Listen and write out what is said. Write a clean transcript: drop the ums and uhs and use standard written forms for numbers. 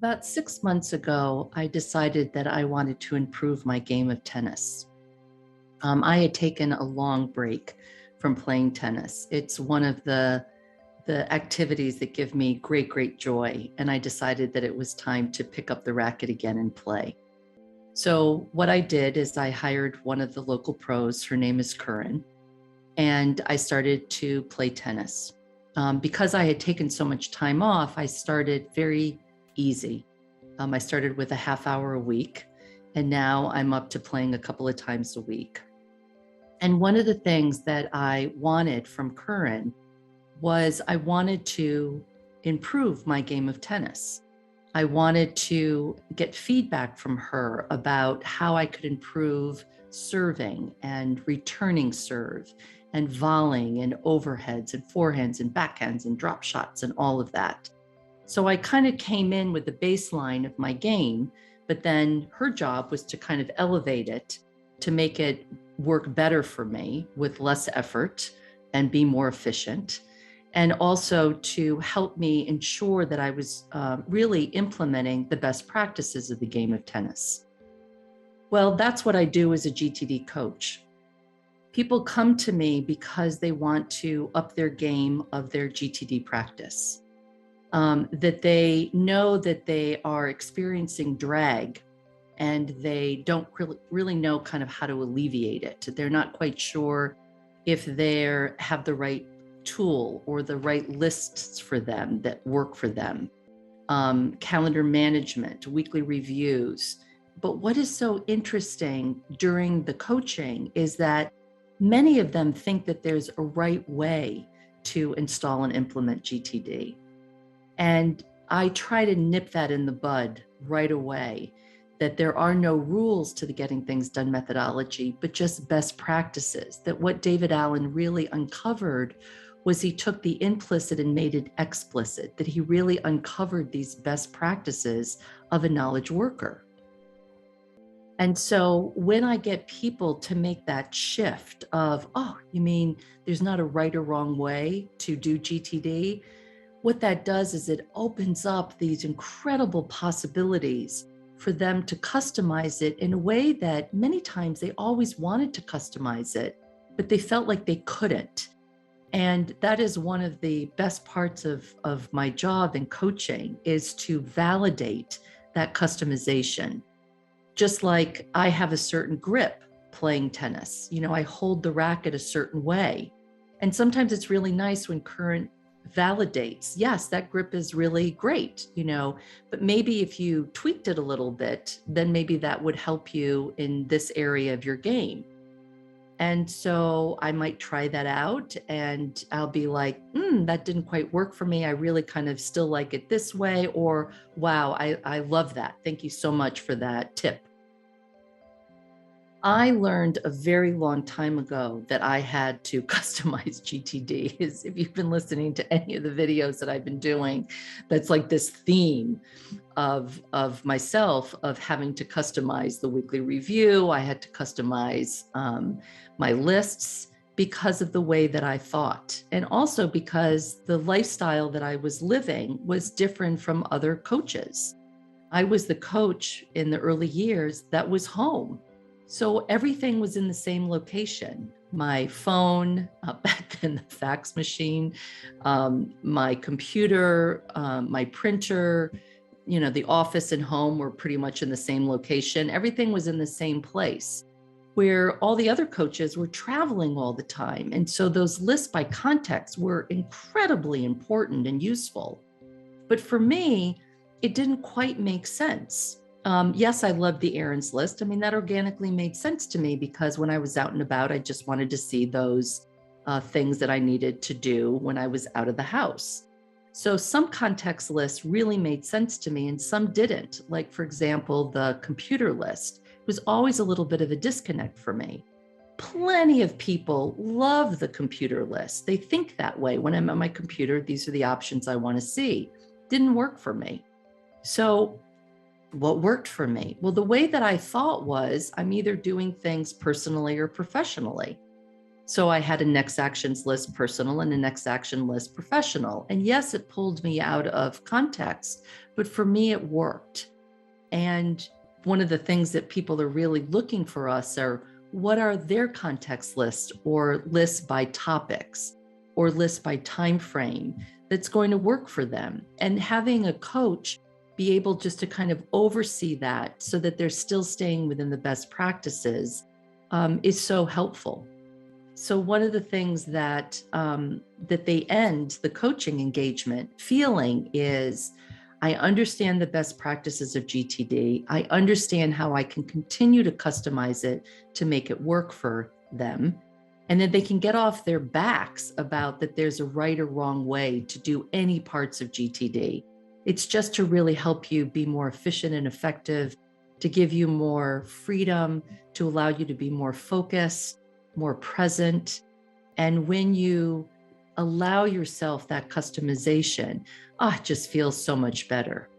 About 6 months ago, I decided that I wanted to improve my game of tennis. I had taken a long break from playing tennis. It's one of the activities that give me great joy, and I decided that it was time to pick up the racket again and play. So what I did is I hired one of the local pros. Her name is Curran, and I started to play tennis. Because I had taken so much time off, I started very easy. I started with a half hour a week, and now I'm up to playing a couple of times a week. And one of the things that I wanted from Curran was I wanted to improve my game of tennis. I wanted to get feedback from her about how I could improve serving and returning serve and volleying and overheads and forehands and backhands and drop shots and all of that. So I kind of came in with the baseline of my game, but then her job was to kind of elevate it to make it work better for me with less effort and be more efficient, and also to help me ensure that I was really implementing the best practices of the game of tennis. Well, that's what I do as a GTD coach. People come to me because they want to up their game of their GTD practice, that they know that they are experiencing drag and they don't really know kind of how to alleviate it. They're not quite sure if they have the right tool or the right lists for them that work for them. Calendar management, weekly reviews. But what is so interesting during the coaching is that many of them think that there's a right way to install and implement GTD. And I try to nip that in the bud right away, that there are no rules to the getting things done methodology, but just best practices. That what David Allen really uncovered was he took the implicit and made it explicit, that he really uncovered these best practices of a knowledge worker. And so when I get people to make that shift of, oh, you mean there's not a right or wrong way to do GTD? What that does is it opens up these incredible possibilities for them to customize it in a way that many times they always wanted to customize it, but they felt like they couldn't. And that is one of the best parts of my job in coaching, is to validate that customization. Just like I have a certain grip playing tennis, I hold the racket a certain way. And sometimes it's really nice when Curran validates, yes, that grip is really great, but maybe if you tweaked it a little bit, then maybe that would help you in this area of your game. And so I might try that out and I'll be like, that didn't quite work for me. I really kind of still like it this way. Or, wow, I love that. Thank you so much for that tip. I learned a very long time ago that I had to customize GTD. If you've been listening to any of the videos that I've been doing, that's like this theme of myself of having to customize the weekly review. I had to customize my lists because of the way that I thought, and also because the lifestyle that I was living was different from other coaches. I was the coach in the early years that was home. So everything was in the same location. My phone, back then the fax machine, my computer, my printer, the office and home were pretty much in the same location. Everything was in the same place, where all the other coaches were traveling all the time. And so those lists by context were incredibly important and useful. But for me, it didn't quite make sense. Yes, I loved the errands list. I mean, that organically made sense to me because when I was out and about, I just wanted to see those things that I needed to do when I was out of the house. So some context lists really made sense to me and some didn't. Like, for example, the computer list was always a little bit of a disconnect for me. Plenty of people love the computer list. They think that way. When I'm on my computer, these are the options I want to see. Didn't work for me. So what worked for me? Well, the way that I thought was I'm either doing things personally or professionally. So I had a next actions list personal and a next action list professional. And yes, it pulled me out of context, but for me, it worked. And one of the things that people are really looking for us are what are their context lists or lists by topics or lists by time frame that's going to work for them. And having a coach be able just to kind of oversee that so that they're still staying within the best practices is so helpful. So one of the things that they end the coaching engagement feeling is, I understand the best practices of GTD. I understand how I can continue to customize it to make it work for them. And then they can get off their backs about that there's a right or wrong way to do any parts of GTD. It's just to really help you be more efficient and effective, to give you more freedom, to allow you to be more focused, more present. And when you allow yourself that customization, it just feels so much better.